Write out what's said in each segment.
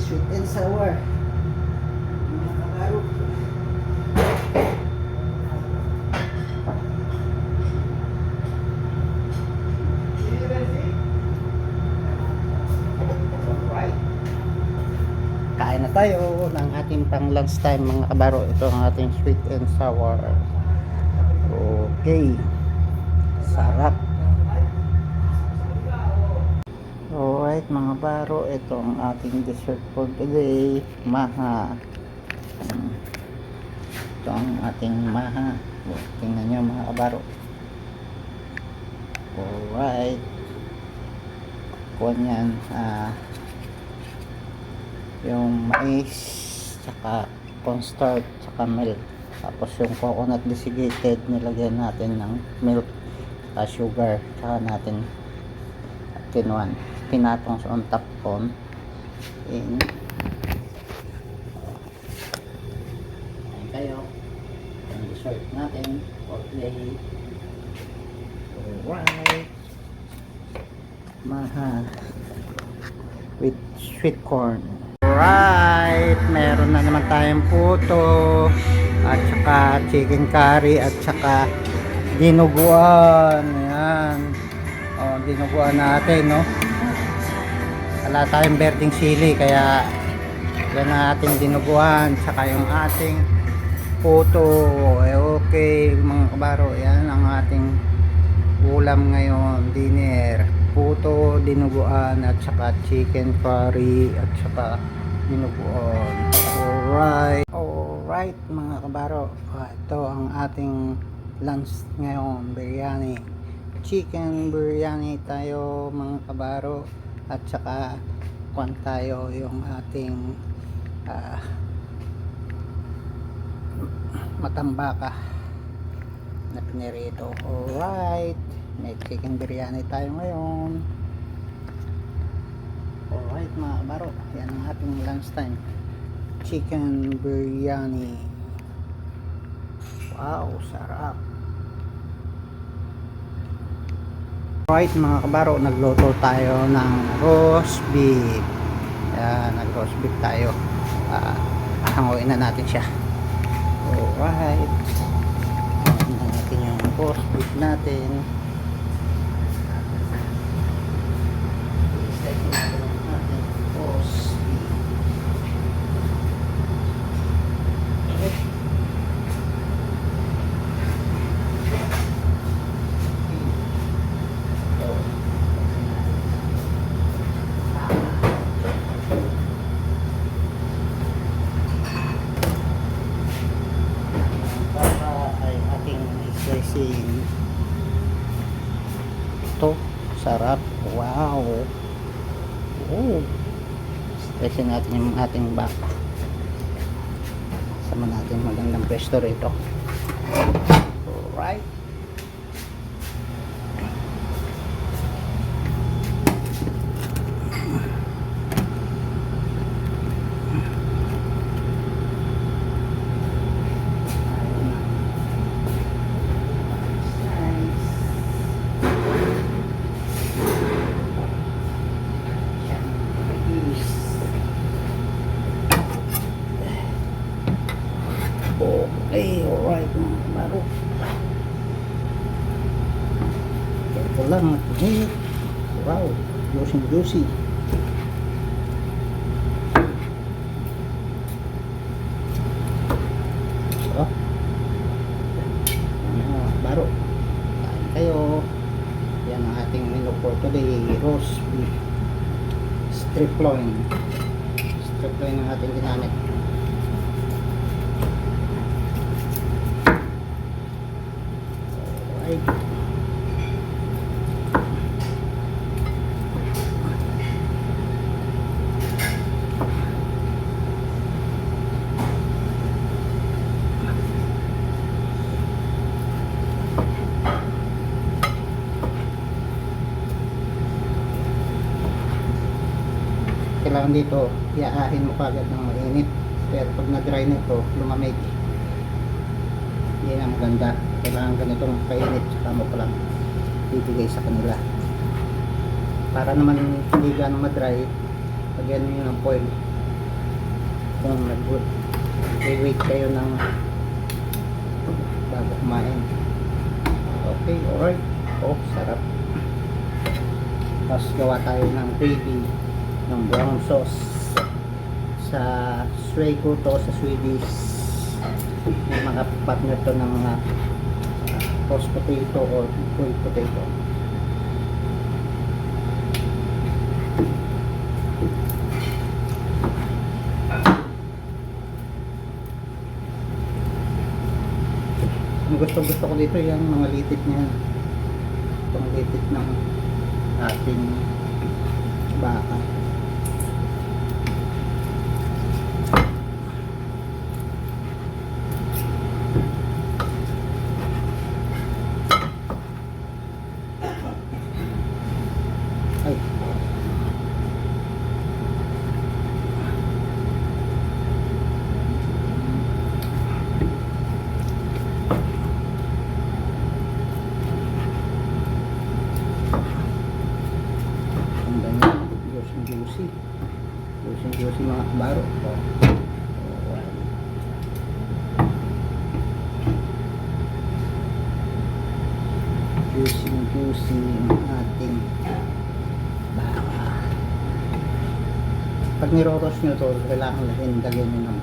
Sweet and sour. Mga kabaro. Alright. Kain na tayo ng ating pang lunch time mga kabaro. Ito ang ating sweet and sour. Okay. Sarap. Alright mga baro, ito ang ating dessert for today. Maha. Ito ang ating maha. Tingnan nyo mga kabaro. Alright. Kuha niyan. Yung mais, tsaka cornstarch, tsaka milk. Tapos yung coconut desiccated, nilagyan natin ng milk, tsaka sugar, tsaka natin kinuan. Pinatong sa on top on in ayan kayo ang dessert natin for today. Alright, maha with sweet corn. Alright, meron na naman tayong puto at saka chicken curry at saka dinuguan. Ayan, dinuguan natin, no? Wala tayong berdeng sili, kaya yan ang ating dinuguan, saka yung ating puto. Okay mga kabaro, yan ang ating ulam ngayon, dinner. Puto, dinuguan at saka chicken curry at saka dinuguan. Alright mga kabaro, ito ang ating lunch ngayon, biryani. Chicken biryani tayo mga kabaro. At saka kuwan tayo yung ating matambaka na pinirito. Alright, may chicken biryani tayo ngayon. Alright mga kabaro, yan ang ating lunch time, chicken biryani. Wow, sarap. Alright mga kabaro, nagluto tayo ng roast beef. Yan, nag roast beef tayo. Hanguin na natin siya. Alright, hanguin na natin yung roast beef natin. Slice natin ang ating roast beef. Ito, sarap. Wow. Oh. Stretchin natin yung ating baka. Sama natin magandang pwesto rito. Alright. Okay, alright mga kabaro. Ito lang at hit. Wow, juicy. So, mga kabaro, kain kayo. Yan ang ating menu for today. Roast beef, strip loin ang ating ginamit. Kailangan dito iaahin mo kagad ng mainit, pero pag na-dry nito lumamig, yan ang maganda. Kailangan ganitong kainit, saka mo pa lang bibigay sa kanila para naman hindi ganong ma-dry. Lagyan nyo ng foil kung nag-wait kayo ng bago kumain. Okay, alright. Oh, sarap. Tapos gawa tayo ng gravy ng brown sauce sa Swego to, sa Swedish. May mga partner to ng mga roast potato or boiled potato. Ang gusto ko dito yung mga litit niya, itong litit ng ating baka. Ay, ang ganyan, juicy mga kabaro. Juicy ang ating baka. Pag niroros nyo to, kailangan lagyan nyo ng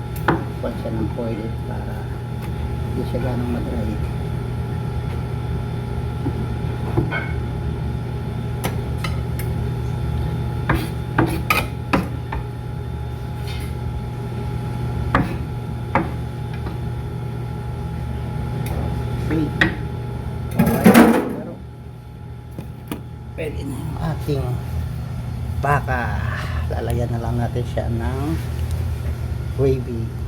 siya ng foil para hindi siya ganong mag-dry. Okay. Pwede na yung ating baka. Lalagyan na lang natin siya ng gravy.